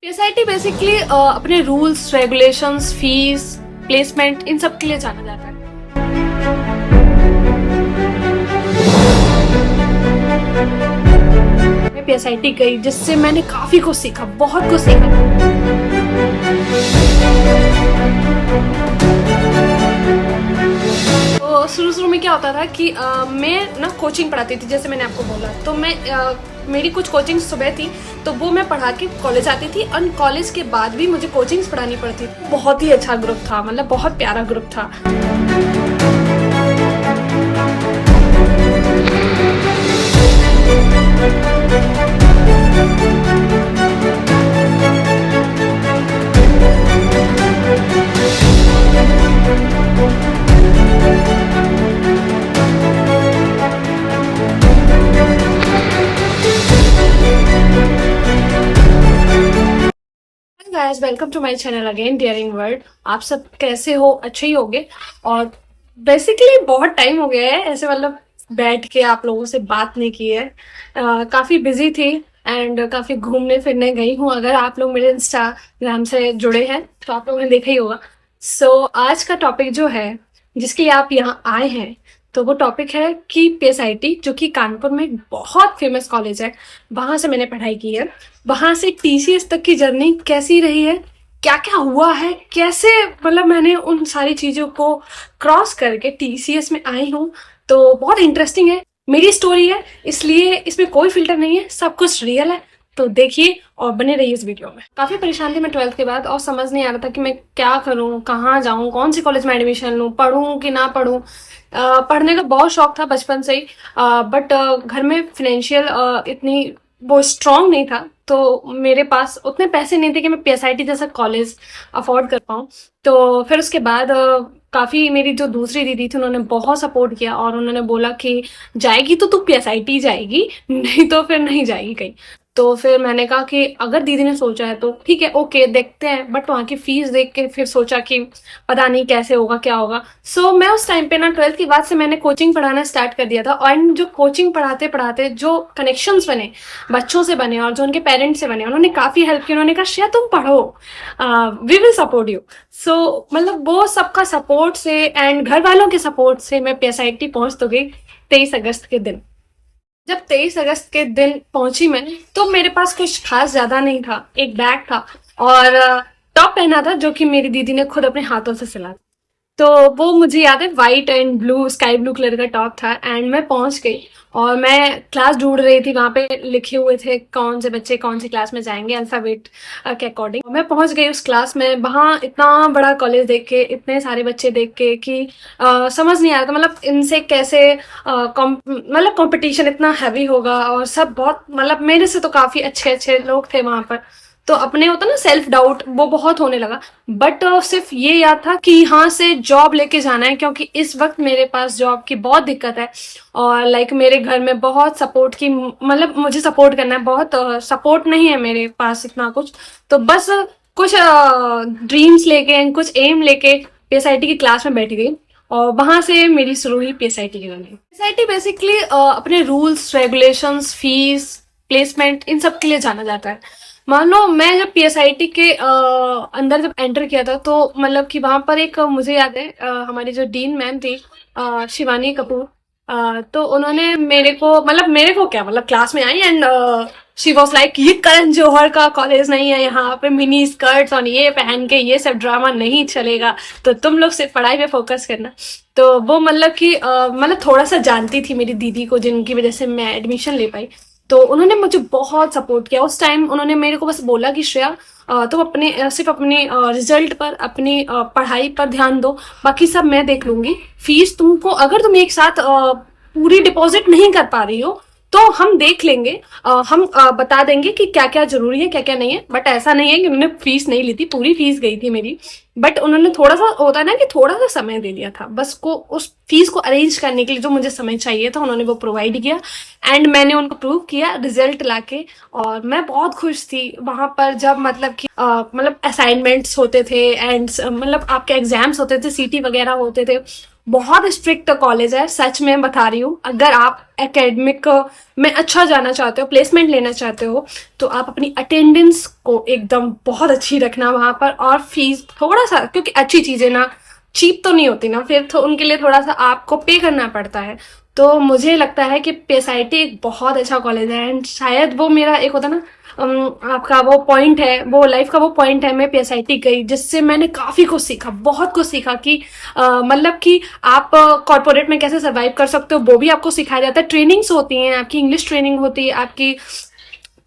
PSIT basically अपने rules, regulations, fees, placement इन सब के लिए जाना जाता है। मैं पीएसआईटी गई जिससे मैंने काफी कुछ सीखा, बहुत कुछ सीखा। तो शुरू में क्या होता था कि मैं ना कोचिंग पढ़ाती थी, जैसे मैंने आपको बोला। तो मैं मेरी कुछ कोचिंग सुबह थी, तो वो मैं पढ़ा के कॉलेज आती थी, और कॉलेज के बाद भी मुझे कोचिंग्स पढ़ानी पड़ती थी। बहुत ही अच्छा ग्रुप था, मतलब बहुत प्यारा ग्रुप था। Guys, welcome to my channel again, daring world. आप सब कैसे हो? अच्छे ही होंगे। और बेसिकली बहुत टाइम हो गया है ऐसे, मतलब बैठ के आप लोगों से बात नहीं की है। काफ़ी बिजी थी एंड काफ़ी घूमने फिरने गई हूँ। अगर आप लोग मेरे इंस्टाग्राम से जुड़े हैं तो आप लोगों ने देखा ही होगा। सो आज का टॉपिक जो है, जिसके लिए आप यहाँ आए हैं, तो वो टॉपिक है कि पीएसआईटी, जो कि कानपुर में एक बहुत फेमस कॉलेज है, वहाँ से मैंने पढ़ाई की है। वहाँ से टीसीएस तक की जर्नी कैसी रही है, क्या क्या हुआ है, कैसे मतलब मैंने उन सारी चीज़ों को क्रॉस करके टीसीएस में आई हूँ। तो बहुत इंटरेस्टिंग है, मेरी स्टोरी है, इसलिए इसमें कोई फिल्टर नहीं है, सब कुछ रियल है। तो देखिए और बने रहिए इस वीडियो में। काफ़ी परेशान थी मैं 12th के बाद, और समझ नहीं आ रहा था कि मैं क्या करूँ, कहाँ जाऊँ, कौन सी कॉलेज में एडमिशन लूँ, पढ़ूँ कि ना पढ़ूँ। पढ़ने का बहुत शौक था बचपन से ही, बट घर में फिनेंशियल इतनी वो स्ट्रॉन्ग नहीं था, तो मेरे पास उतने पैसे नहीं थे कि मैं पीएसआईटी जैसा कॉलेज अफोर्ड कर पाऊँ। तो फिर उसके बाद काफ़ी मेरी जो दूसरी दीदी थी, उन्होंने बहुत सपोर्ट किया और उन्होंने बोला कि जाएगी तो तू पीएसआईटी जाएगी, नहीं तो फिर नहीं जाएगी कहीं। तो फिर मैंने कहा कि अगर दीदी ने सोचा है तो ठीक है, ओके, देखते हैं। बट वहाँ की फीस देख के फिर सोचा कि पता नहीं कैसे होगा, क्या होगा। सो मैं उस टाइम पे ना 12th के बाद से मैंने कोचिंग पढ़ाना स्टार्ट कर दिया था। और जो कोचिंग पढ़ाते पढ़ाते जो कनेक्शंस बने, बच्चों से बने और जो उनके पेरेंट्स से बने, उन्होंने काफ़ी हेल्प की। उन्होंने कहा श्रेया तुम पढ़ो, वी विल सपोर्ट यू। सो मतलब वो सबका सपोर्ट से एंड घर वालों के सपोर्ट से मैं पीएसआईटी पहुँच तो गई 23 अगस्त के दिन। जब 23 अगस्त के दिन पहुंची मैं, तो मेरे पास कुछ खास ज्यादा नहीं था। एक बैग था और टॉप पहना था, जो कि मेरी दीदी ने खुद अपने हाथों से सिला। तो वो मुझे याद है, white and blue, sky blue colour का टॉप था। एंड मैं पहुंच गई और मैं क्लास ढूंढ रही थी। वहाँ पे लिखे हुए थे कौन से बच्चे कौन सी क्लास में जाएंगे अल्फाबेट के अकॉर्डिंग। मैं पहुंच गई उस क्लास में। वहाँ इतना बड़ा कॉलेज देख के, इतने सारे बच्चे देख के कि समझ नहीं आ रहा था, मतलब इनसे कैसे मतलब कंपटीशन इतना हैवी होगा। और सब बहुत, मतलब मेरे से तो काफ़ी अच्छे अच्छे लोग थे वहाँ पर। तो अपने होता ना सेल्फ डाउट, वो बहुत होने लगा। बट सिर्फ ये याद था कि यहाँ से जॉब लेके जाना है, क्योंकि इस वक्त मेरे पास जॉब की बहुत दिक्कत है। और लाइक मेरे घर में बहुत सपोर्ट की, मतलब मुझे सपोर्ट करना है, बहुत सपोर्ट नहीं है मेरे पास इतना कुछ। तो बस कुछ ड्रीम्स लेके, कुछ एम लेके पीएसआईटी की क्लास में बैठ गई। और वहां से मेरी शुरू हुई पीएसआईटी की जर्नी। पीएसआईटी बेसिकली अपने रूल्स, रेगुलेशंस, फीस, प्लेसमेंट इन सब के लिए जाना जाता है। मान लो मैं जब पीएसआईटी के अंदर जब एंटर किया था, तो मतलब कि वहाँ पर एक, मुझे याद है, हमारी जो डीन मैम थी, शिवानी कपूर, तो उन्होंने मेरे को क्या, मतलब क्लास में आई एंड शी वॉज लाइक, ये करण जौहर का कॉलेज नहीं है, यहाँ पे मिनी स्कर्ट्स और ये पहन के ये सब ड्रामा नहीं चलेगा, तो तुम लोग सिर्फ पढ़ाई पे फोकस करना। तो वो मतलब कि मतलब थोड़ा सा जानती थी मेरी दीदी को, जिनकी वजह से मैं एडमिशन ले पाई। तो उन्होंने मुझे बहुत सपोर्ट किया उस टाइम। उन्होंने मेरे को बस बोला कि श्रेया तुम सिर्फ अपने रिजल्ट पर, अपनी पढ़ाई पर ध्यान दो, बाकी सब मैं देख लूंगी। फीस तुमको, अगर तुम एक साथ पूरी डिपॉजिट नहीं कर पा रही हो तो हम देख लेंगे, हम बता देंगे कि क्या क्या जरूरी है, क्या क्या नहीं है। बट ऐसा नहीं है कि उन्होंने फीस नहीं ली थी, पूरी फीस गई थी मेरी। बट उन्होंने थोड़ा सा, होता है ना कि थोड़ा सा समय दे दिया था, बस को उस फीस को अरेंज करने के लिए जो मुझे समय चाहिए था, उन्होंने वो प्रोवाइड किया। एंड मैंने उनको प्रूव किया रिजल्ट लाके, और मैं बहुत खुश थी वहां पर। जब मतलब कि मतलब असाइनमेंट्स होते थे एंड मतलब आपके एग्जाम्स होते थे, सीटी वगैरह होते थे। बहुत स्ट्रिक्ट कॉलेज है, सच में बता रही हूँ। अगर आप एकेडमिक में अच्छा जाना चाहते हो, प्लेसमेंट लेना चाहते हो, तो आप अपनी अटेंडेंस को एकदम बहुत अच्छी रखना वहां पर, और फीस थोड़ा सा, क्योंकि अच्छी चीजें ना चीप तो नहीं होती ना, फिर तो उनके लिए थोड़ा सा आपको पे करना पड़ता है। तो मुझे लगता है कि पीएसआईटी एक बहुत अच्छा कॉलेज है, एंड शायद वो मेरा एक होता ना आपका वो पॉइंट है, वो लाइफ का वो पॉइंट है, मैं पीएसआईटी गई जिससे मैंने काफी कुछ सीखा, बहुत कुछ सीखा कि मतलब कि आप कॉर्पोरेट में कैसे सर्वाइव कर सकते हो, वो भी आपको सिखाया जाता है। ट्रेनिंग्स होती हैं, आपकी इंग्लिश ट्रेनिंग होती है, आपकी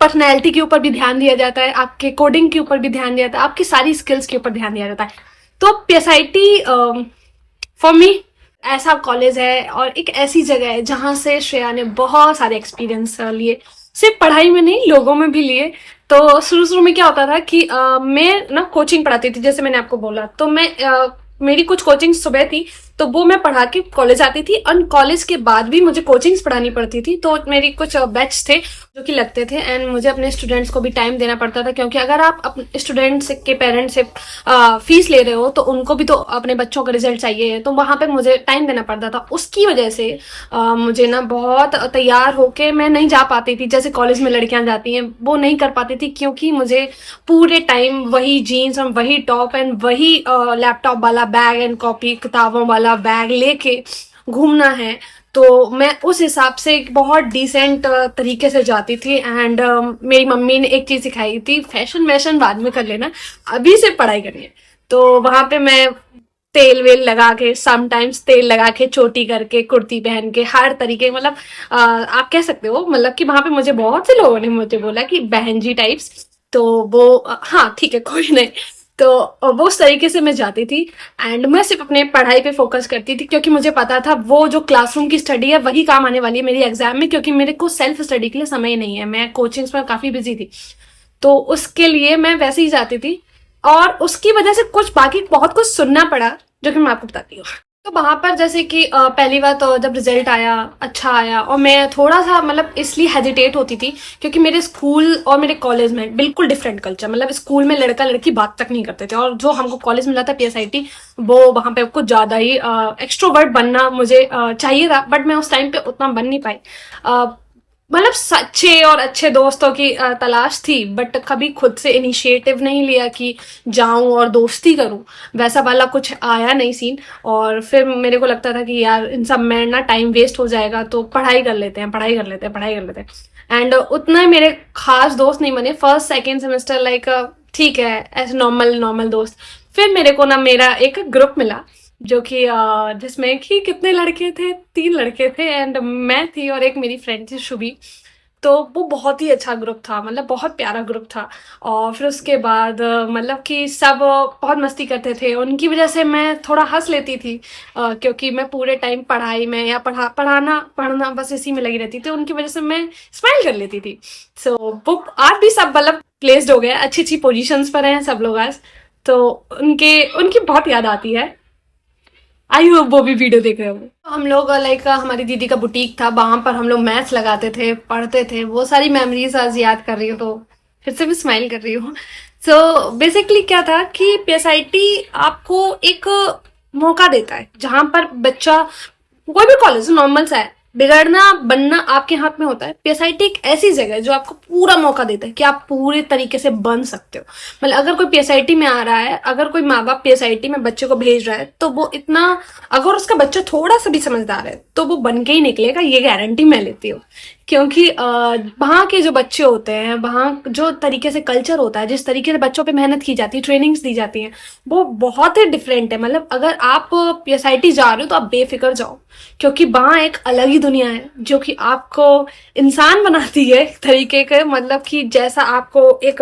पर्सनैलिटी के ऊपर भी ध्यान दिया जाता है, आपके कोडिंग के ऊपर भी ध्यान दिया जाता है, आपकी सारी स्किल्स के ऊपर ध्यान दिया जाता है। तो पीएसआईटी फॉर मी ऐसा कॉलेज है और एक ऐसी जगह है जहां से श्रेया ने बहुत सारे एक्सपीरियंस लिए, सिर्फ पढ़ाई में नहीं, लोगों में भी लिए। तो शुरू शुरू में क्या होता था कि मैं ना कोचिंग पढ़ाती थी, जैसे मैंने आपको बोला, तो मैं मेरी कुछ कोचिंग सुबह थी, तो वो मैं पढ़ा के कॉलेज आती थी, और कॉलेज के बाद भी मुझे कोचिंग्स पढ़ानी पड़ती थी। तो मेरी कुछ बैच थे जो कि लगते थे, एंड मुझे अपने स्टूडेंट्स को भी टाइम देना पड़ता था, क्योंकि अगर आप अपने स्टूडेंट्स के पेरेंट्स से फीस ले रहे हो तो उनको भी तो अपने बच्चों का रिजल्ट चाहिए, तो वहां पे मुझे टाइम देना पड़ता था। उसकी वजह से मुझे ना बहुत तैयार होके मैं नहीं जा पाती थी, जैसे कॉलेज में लड़कियां जाती हैं वो नहीं कर पाती थी, क्योंकि मुझे पूरे टाइम वही जीन्स और वही टॉप एंड वही लैपटॉप वाला बैग एंड कॉपी किताबों वाला बैग लेके घूमना है। तो मैं उस हिसाब से एक बहुत डिसेंट तरीके से जाती थी, एंड मेरी मम्मी ने एक चीज सिखाई थी, फैशन वैशन बाद में कर लेना, अभी से पढ़ाई करनी है। तो वहां पे मैं तेल वेल लगा के, समटाइम्स तेल लगा के, चोटी करके, कुर्ती पहन के, हर तरीके, मतलब आप कह सकते हो, मतलब कि वहां पे मुझे बहुत से लोगों ने मुझे बोला कि बहन जी टाइप्स, तो वो हाँ ठीक है कोई नहीं। तो वो उस तरीके से मैं जाती थी, एंड मैं सिर्फ अपने पढ़ाई पे फोकस करती थी, क्योंकि मुझे पता था वो जो क्लासरूम की स्टडी है वही काम आने वाली है मेरी एग्जाम में, क्योंकि मेरे को सेल्फ स्टडी के लिए समय नहीं है, मैं कोचिंग्स में काफी बिजी थी। तो उसके लिए मैं वैसे ही जाती थी, और उसकी वजह से कुछ बाकी बहुत कुछ सुनना पड़ा, जो कि मैं आपको बताती हूँ। तो वहां पर जैसे कि पहली बार तो जब रिजल्ट आया, अच्छा आया, और मैं थोड़ा सा मतलब इसलिए हेजिटेट होती थी, क्योंकि मेरे स्कूल और मेरे कॉलेज में बिल्कुल डिफरेंट कल्चर, मतलब स्कूल में लड़का लड़की बात तक नहीं करते थे, और जो हमको कॉलेज मिला था पीएसआईटी, वो वहां पे कुछ ज्यादा ही एक्सट्रोवर्ट बनना मुझे चाहिए था, बट मैं उस टाइम पे उतना बन नहीं पाई। मतलब सच्चे और अच्छे दोस्तों की तलाश थी, बट कभी खुद से इनिशिएटिव नहीं लिया कि जाऊं और दोस्ती करूं, वैसा वाला कुछ आया नहीं सीन। और फिर मेरे को लगता था कि यार इन सब में ना टाइम वेस्ट हो जाएगा, तो पढ़ाई कर लेते हैं, पढ़ाई कर लेते हैं, पढ़ाई कर लेते हैं। एंड उतना मेरे खास दोस्त नहीं बने फर्स्ट सेकेंड सेमेस्टर, लाइक ठीक है ऐसे नॉर्मल नॉर्मल दोस्त। फिर मेरे को ना मेरा एक ग्रुप मिला, जो कि जिसमें कि कितने लड़के थे, 3 लड़के थे, एंड मैं थी और एक मेरी फ्रेंड थी शुभी। तो वो बहुत ही अच्छा ग्रुप था, मतलब बहुत प्यारा ग्रुप था। और फिर उसके बाद मतलब कि सब बहुत मस्ती करते थे, उनकी वजह से मैं थोड़ा हंस लेती थी, क्योंकि मैं पूरे टाइम पढ़ाई में या पढ़ाना पढ़ना बस इसी में लगी रहती थी, उनकी वजह से मैं स्माइल कर लेती थी। सो वो आज भी सब मतलब प्लेस्ड हो गए, अच्छी अच्छी पोजीशंस पर हैं सब लोग आज। तो उनकी बहुत याद आती है। आई होप वो भी वीडियो देख रहे हो। हम लोग लाइक हमारी दीदी का बुटीक था, वहां पर हम लोग मैथ्स लगाते थे, पढ़ते थे, वो सारी मेमोरीज आज याद कर रही हूँ तो फिर से भी स्माइल कर रही हूँ। सो बेसिकली क्या था कि पीएसआईटी आपको एक मौका देता है, जहां पर बच्चा कोई भी कॉलेज नॉर्मल सा है, बिगड़ना बनना आपके हाथ में होता है। पीएसआईटी एक ऐसी जगह है जो आपको पूरा मौका देता है कि आप पूरे तरीके से बन सकते हो। मतलब अगर कोई पीएसआईटी में आ रहा है, अगर कोई माँ बाप पीएसआईटी में बच्चे को भेज रहा है, तो वो इतना, अगर उसका बच्चा थोड़ा सा भी समझदार है तो वो बन के ही निकलेगा, ये गारंटी मैं लेती हूँ। क्योंकि वहाँ के जो बच्चे होते हैं, वहाँ जो तरीके से कल्चर होता है, जिस तरीके से बच्चों पे मेहनत की जाती है, ट्रेनिंग्स दी जाती हैं, वो बहुत ही डिफरेंट है। मतलब अगर आप पीएसआईटी जा रहे हो तो आप बेफिक्र जाओ, क्योंकि वहाँ एक अलग ही दुनिया है जो कि आपको इंसान बनाती है एक तरीके के। मतलब कि जैसा आपको एक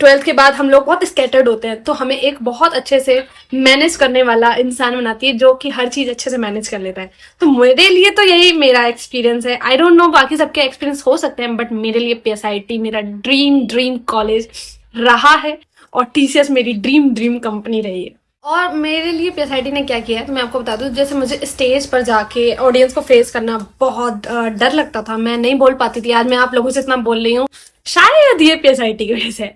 12th के बाद हम लोग बहुत स्कैटर्ड होते हैं, तो हमें एक बहुत अच्छे से मैनेज करने वाला इंसान बनाती है, जो कि हर चीज अच्छे से मैनेज कर लेता है। तो मेरे लिए तो यही मेरा एक्सपीरियंस है। आई डोंट नो बाकी सबके एक्सपीरियंस हो सकते हैं, बट मेरे लिए पीएसआईटी मेरा ड्रीम कॉलेज रहा है, और टीसीएस मेरी ड्रीम कंपनी रही है। और मेरे लिए पीएसआईटी ने क्या किया है तो मैं आपको बता दूं, जैसे मुझे स्टेज पर जाके ऑडियंस को फेस करना बहुत डर लगता था, मैं नहीं बोल पाती थी। आज मैं आप लोगों से इतना बोल रही हूँ, शायद ये पीएसआईटी की वजह से।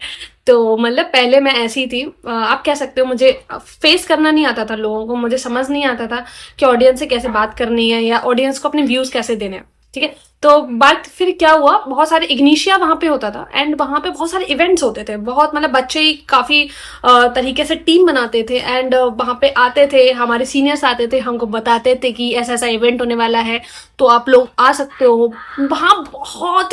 तो मतलब पहले मैं ऐसी ही थी, आप कह सकते हो मुझे फेस करना नहीं आता था लोगों को, मुझे समझ नहीं आता था कि ऑडियंस से कैसे बात करनी है या ऑडियंस को अपने व्यूज कैसे देने हैं, ठीक है। तो बात फिर क्या हुआ, बहुत सारे इग्निशिया वहाँ पे होता था एंड वहाँ पे बहुत सारे इवेंट्स होते थे, बहुत मतलब बच्चे ही काफ़ी तरीके से टीम बनाते थे एंड वहाँ पे आते थे, हमारे सीनियर्स आते थे, हमको बताते थे कि ऐसा ऐसा इवेंट होने वाला है तो आप लोग आ सकते हो। वहाँ बहुत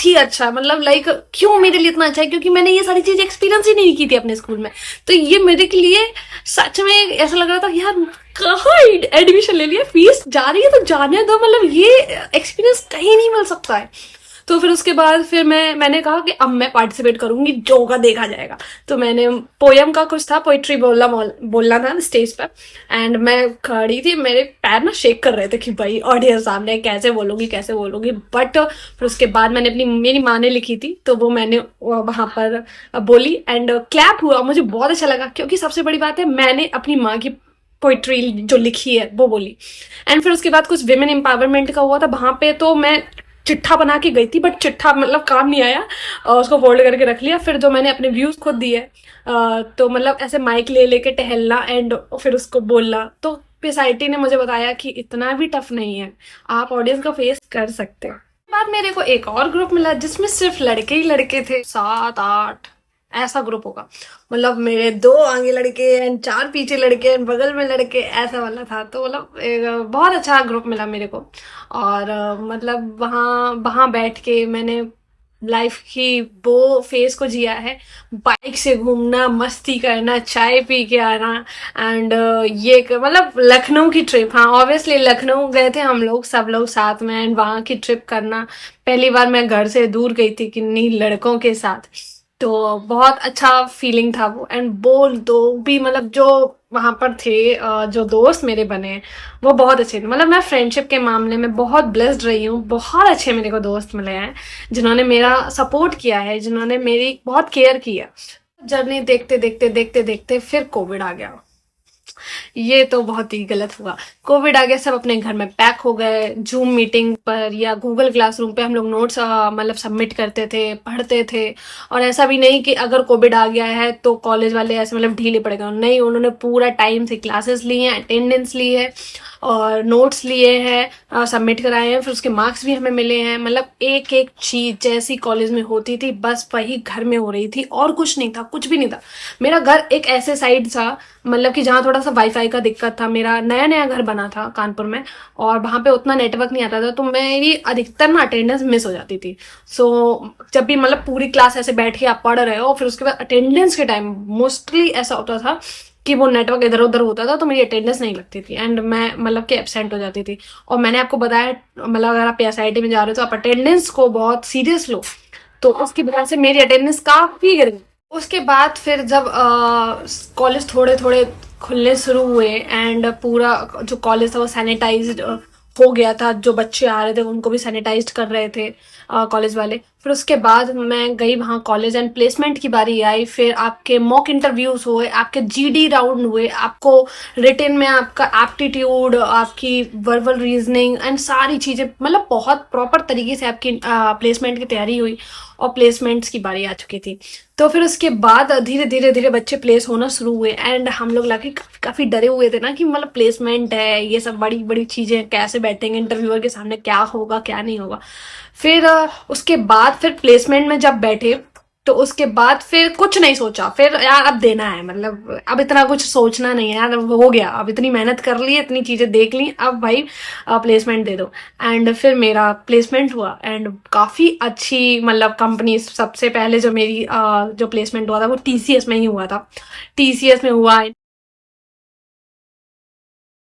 ही अच्छा, मतलब लाइक क्यों मेरे लिए इतना अच्छा है, क्योंकि मैंने ये सारी चीज़ एक्सपीरियंस ही नहीं की थी अपने स्कूल में। तो ये मेरे के लिए सच में ऐसा लग रहा था यार कहाँ एडमिशन ले लिया, फीस जा रही है तो जाने दो, मतलब ये एक्सपीरियंस कहीं नहीं मिल सकता है। तो फिर उसके बाद फिर मैंने कहा कि अब मैं पार्टिसिपेट करूंगी, जो होगा देखा जाएगा। तो मैंने पोयम का कुछ था, पोइट्री बोलना था स्टेज पर एंड मैं खड़ी थी, मेरे पैर ना शेक कर रहे थे कि भाई ऑडियंस सामने कैसे बोलूंगी। बट फिर उसके बाद मैंने मेरी माँ ने लिखी थी तो वो मैंने वहां पर बोली एंड क्लैप हुआ, मुझे बहुत अच्छा लगा क्योंकि सबसे बड़ी बात है मैंने अपनी माँ की पोइट्री जो लिखी है वो बोली। एंड फिर उसके बाद कुछ विमेन एम्पावरमेंट का हुआ था वहां पे, तो मैं चिट्ठा बना के गई थी बट चिट्ठा मतलब काम नहीं आया, उसको फोल्ड करके रख लिया। फिर जो मैंने अपने व्यूज खुद दिए, तो मतलब ऐसे माइक ले लेके टहलना एंड फिर उसको बोलना, तो पीएसआईटी ने मुझे बताया कि इतना भी टफ नहीं है, आप ऑडियंस को फेस कर सकते हैं। बाद मेरे को एक और ग्रुप मिला जिसमें सिर्फ लड़के ही लड़के थे, 7-8 ऐसा ग्रुप होगा, मतलब मेरे 2 आगे लड़के एंड 4 पीछे लड़के एंड बगल में लड़के, ऐसा वाला था। तो मतलब बहुत अच्छा ग्रुप मिला मेरे को। और मतलब वहाँ वहाँ बैठ के मैंने लाइफ की वो फेज को जिया है, बाइक से घूमना, मस्ती करना, चाय पी के आना एंड मतलब लखनऊ की ट्रिप, हाँ ऑब्वियसली लखनऊ गए थे हम लोग सब लोग साथ में एंड वहाँ की ट्रिप करना, पहली बार मैं घर से दूर गई थी किन्हीं लड़कों के साथ, तो बहुत अच्छा फीलिंग था वो। एंड वो दो भी मतलब जो वहां पर थे, जो दोस्त मेरे बने वो बहुत अच्छे थे, मतलब मैं फ्रेंडशिप के मामले में बहुत ब्लेस्ड रही हूँ, बहुत अच्छे मेरे को दोस्त मिले हैं जिन्होंने मेरा सपोर्ट किया है, जिन्होंने मेरी बहुत केयर किया। जर्नी देखते देखते देखते देखते फिर कोविड आ गया, ये तो बहुत ही गलत हुआ। कोविड आ गया, सब अपने घर में पैक हो गए, जूम मीटिंग पर या गूगल क्लासरूम पे हम लोग नोट्स मतलब सबमिट करते थे, पढ़ते थे। और ऐसा भी नहीं कि अगर कोविड आ गया है तो कॉलेज वाले ऐसे मतलब ढीले पड़ गए, नहीं, उन्होंने पूरा टाइम से क्लासेस ली हैं, अटेंडेंस ली है और नोट्स लिए हैं, सबमिट कराए हैं, फिर उसके मार्क्स भी हमें मिले हैं। मतलब एक एक चीज जैसी कॉलेज में होती थी बस वही घर में हो रही थी, और कुछ नहीं था, कुछ भी नहीं था। मेरा घर एक ऐसे साइड था मतलब कि जहाँ थोड़ा सा वाईफाई का दिक्कत था, मेरा नया नया घर बना था कानपुर में और वहाँ पे उतना नेटवर्क नहीं आता था, तो मेरी अधिकतर ना अटेंडेंस मिस हो जाती थी। सो जब भी मतलब पूरी क्लास ऐसे बैठ के आप पढ़ रहे हो, फिर उसके बाद अटेंडेंस के टाइम मोस्टली ऐसा होता था कि वो नेटवर्क इधर उधर होता था तो मेरी अटेंडेंस नहीं लगती थी एंड मैं मतलब कि एब्सेंट हो जाती थी। और मैंने आपको बताया मतलब अगर आप पीएसआईटी में जा रहे हो तो आप अटेंडेंस को बहुत सीरियस लो, तो उसकी वजह से मेरी अटेंडेंस काफी गिर गई। उसके बाद फिर जब कॉलेज थोड़े थोड़े खुलने शुरू हुए एंड पूरा जो कॉलेज था वो सैनिटाइज्ड हो गया था, जो बच्चे आ रहे थे उनको भी सैनिटाइज कर रहे थे कॉलेज वाले। फिर उसके बाद मैं गई वहाँ कॉलेज एंड प्लेसमेंट की बारी आई, फिर आपके मॉक इंटरव्यूज हुए, आपके जीडी राउंड हुए, आपको रिटन में आपका एप्टीट्यूड, आपकी वर्बल रीजनिंग एंड सारी चीज़ें, मतलब बहुत प्रॉपर तरीके से आपकी प्लेसमेंट की तैयारी हुई और प्लेसमेंट्स की बारी आ चुकी थी। तो फिर उसके बाद धीरे धीरे धीरे बच्चे प्लेस होना शुरू हुए एंड हम लोग लगे काफ़ी डरे हुए थे ना कि मतलब प्लेसमेंट है, ये सब बड़ी बड़ी चीज़ें, कैसे बैठेंगे इंटरव्यूअर के सामने, क्या होगा क्या नहीं होगा। फिर उसके बाद फिर प्लेसमेंट में जब बैठे तो उसके बाद फिर कुछ नहीं सोचा, फिर यार अब देना है, मतलब अब इतना कुछ सोचना नहीं है यार, अब हो गया, अब इतनी मेहनत कर ली, इतनी चीज़ें देख ली, अब भाई प्लेसमेंट दे दो। एंड फिर मेरा प्लेसमेंट हुआ एंड काफ़ी अच्छी मतलब कंपनी, सबसे पहले जो मेरी जो प्लेसमेंट हुआ था वो टीसीएस में ही हुआ था, टीसीएस में हुआ।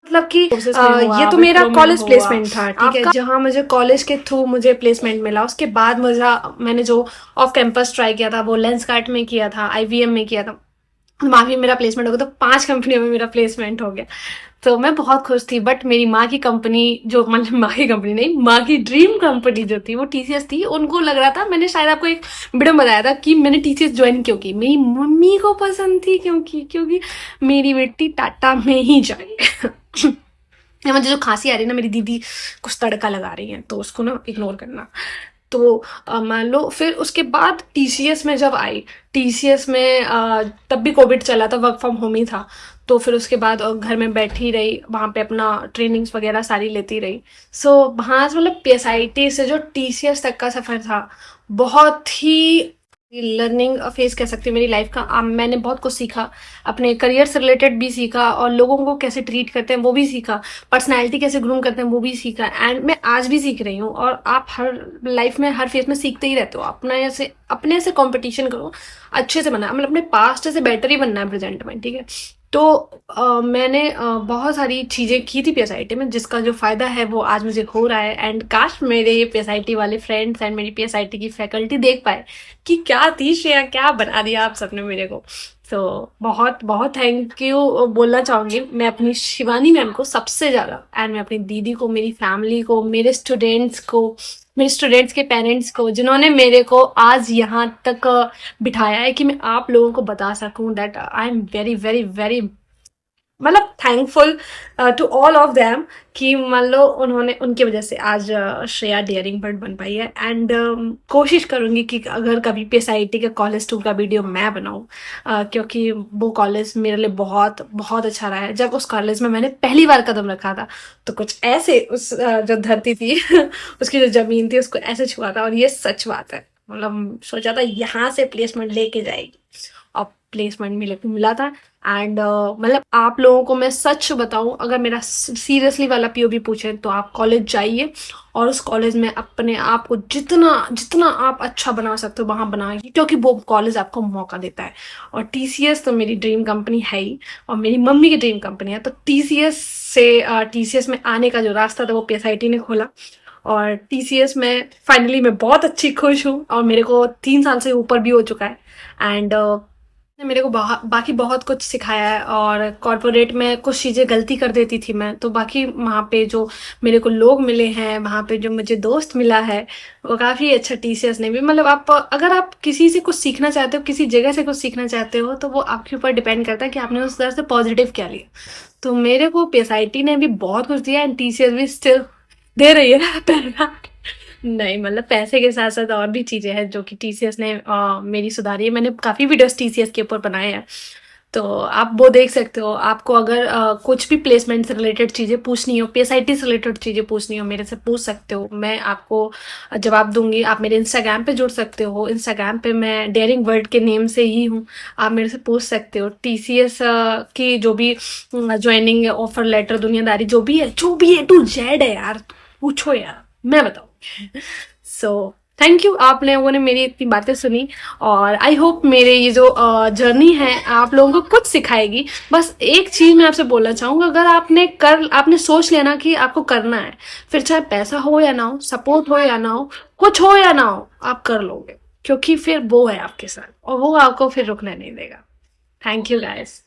मतलब कि ये तो मेरा कॉलेज प्लेसमेंट था, ठीक है, जहाँ मुझे कॉलेज के थ्रू मुझे प्लेसमेंट मिला। उसके बाद मैंने जो ऑफ कैंपस ट्राई किया था वो लेंसकार्ट में किया था, आईवीएम में किया था, वहाँ भी मेरा प्लेसमेंट हो गया, तो 5 कंपनियों में मेरा प्लेसमेंट हो गया। तो मैं बहुत खुश थी। बट मेरी माँ की कंपनी, जो मतलब माँ की कंपनी नहीं, माँ की ड्रीम कंपनी जो थी वो टीसीएस थी। उनको लग रहा था, मैंने शायद आपको एक वीडियो में बताया था कि मैंने टीसीएस ज्वाइन क्यों की, मेरी मम्मी को पसंद थी, क्योंकि मेरी बेटी टाटा में ही जाए। मुझे जो खांसी आ रही है ना, मेरी दीदी कुछ तड़का लगा रही है तो उसको ना इग्नोर करना। तो मान लो फिर उसके बाद टीसीएस में जब आई, टीसीएस में तब भी कोविड चला था, वर्क फ्रॉम होम ही था। तो फिर उसके बाद घर में बैठी रही, वहाँ पे अपना ट्रेनिंग्स वगैरह सारी लेती रही। सो वहाँ से मतलब पीएसआईटी से जो टीसीएस तक का सफ़र था, बहुत ही लर्निंग फेस कह सकती हूँ मेरी लाइफ का। मैंने बहुत कुछ सीखा, अपने करियर से रिलेटेड भी सीखा, और लोगों को कैसे ट्रीट करते हैं वो भी सीखा, पर्सनैलिटी कैसे ग्रूम करते हैं वो भी सीखा, एंड मैं आज भी सीख रही हूँ। और आप हर लाइफ में हर फेज में सीखते ही रहते हो। अपने से कंपटीशन करो, अच्छे से बनना, मतलब अपने पास्ट से बेटर ही बनना है प्रेजेंट में, ठीक है। तो मैंने बहुत सारी चीज़ें की थी पीएसआईटी में, जिसका जो फ़ायदा है वो आज मुझे हो रहा है। एंड काश मेरे ये पीएसआईटी वाले फ्रेंड्स एंड मेरी पीएसआईटी की फैकल्टी देख पाए कि क्या थी श्रेया, क्या बना दिया आप सबने मेरे को। तो बहुत बहुत थैंक यू बोलना चाहूँगी मैं अपनी शिवानी मैम को सबसे ज़्यादा, एंड मैं अपनी दीदी को, मेरी फैमिली को, मेरे स्टूडेंट्स को, मेरे स्टूडेंट्स के पेरेंट्स को, जिन्होंने मेरे को आज यहाँ तक बिठाया है कि मैं आप लोगों को बता सकूं that I am very very very, मतलब thankful to all of them, कि मान लो उन्होंने, उनकी वजह से आज श्रेया डेयरिंग बर्ड बन पाई है। एंड कोशिश करूँगी कि अगर कभी पीएसआईटी के कॉलेज टूर का वीडियो मैं बनाऊँ, क्योंकि वो कॉलेज मेरे लिए बहुत बहुत अच्छा रहा है। जब उस कॉलेज में मैंने पहली बार कदम रखा था तो कुछ ऐसे उस जो धरती थी उसकी जो ज़मीन थी उसको ऐसे छुआ था, और ये सच बात है। मतलब सोचा था यहाँ से प्लेसमेंट लेके जाएगी, और प्लेसमेंट मिला था। एंड मतलब आप लोगों को मैं सच बताऊं, अगर मेरा सीरियसली वाला पीओवी पूछे तो आप कॉलेज जाइए, और उस कॉलेज में अपने आप को जितना जितना आप अच्छा बना सकते हो वहाँ बनाइए, क्योंकि वो कॉलेज आपको मौका देता है। और टीसीएस तो मेरी ड्रीम कंपनी है ही, और मेरी मम्मी की ड्रीम कंपनी है। तो टीसीएस में आने का जो रास्ता था वो पीएसआईटी ने खोला, और टीसीएस में फाइनली मैं बहुत अच्छी खुश हूँ, और मेरे को 3 साल से ऊपर भी हो चुका है। एंड मेरे को बाकी बहुत कुछ सिखाया है। और कॉर्पोरेट में कुछ चीज़ें गलती कर देती थी मैं, तो बाकी वहाँ पे जो मेरे को लोग मिले हैं, वहाँ पे जो मुझे दोस्त मिला है, वो काफ़ी अच्छा। टीसीएस ने भी, मतलब आप अगर आप किसी से कुछ सीखना चाहते हो, किसी जगह से कुछ सीखना चाहते हो, तो वो आपके ऊपर डिपेंड करता है कि आपने उस तरह से पॉजिटिव क्या लिया। तो मेरे को पीएसआईटी ने भी बहुत कुछ दिया, एंड टीसीएस भी स्टिल दे रही है पैसा। नहीं, मतलब पैसे के साथ साथ और भी चीज़ें हैं जो कि टीसीएस ने मेरी सुधारी है। मैंने काफ़ी वीडियोस टीसीएस के ऊपर बनाए हैं, तो आप वो देख सकते हो। आपको अगर कुछ भी प्लेसमेंट से रिलेटेड चीज़ें पूछनी हो, पीएसआईटी से रिलेटेड चीज़ें पूछनी हो, मेरे से पूछ सकते हो, मैं आपको जवाब दूंगी। आप मेरे इंस्टाग्राम पे जुड़ सकते हो, इंस्टाग्राम पे मैं डेयरिंग वर्ल्ड के नेम से ही हूँ, आप मेरे से पूछ सकते हो। टीसीएस की जो भी ज्वाइनिंग ऑफर लेटर, दुनियादारी जो भी है टू जेड है यार, पूछो यार, मैं बताऊँ। सो थैंक यू, आप लोगों ने मेरी इतनी बातें सुनी, और आई होप मेरे ये जो जर्नी है आप लोगों को कुछ सिखाएगी। बस एक चीज़ मैं आपसे बोलना चाहूँगा, अगर आपने सोच लिया ना कि आपको करना है, फिर चाहे पैसा हो या ना हो, सपोर्ट हो या ना हो, कुछ हो या ना हो, आप कर लोगे, क्योंकि फिर वो है आपके साथ, और वो आपको फिर रुकने नहीं देगा। Thank you guys.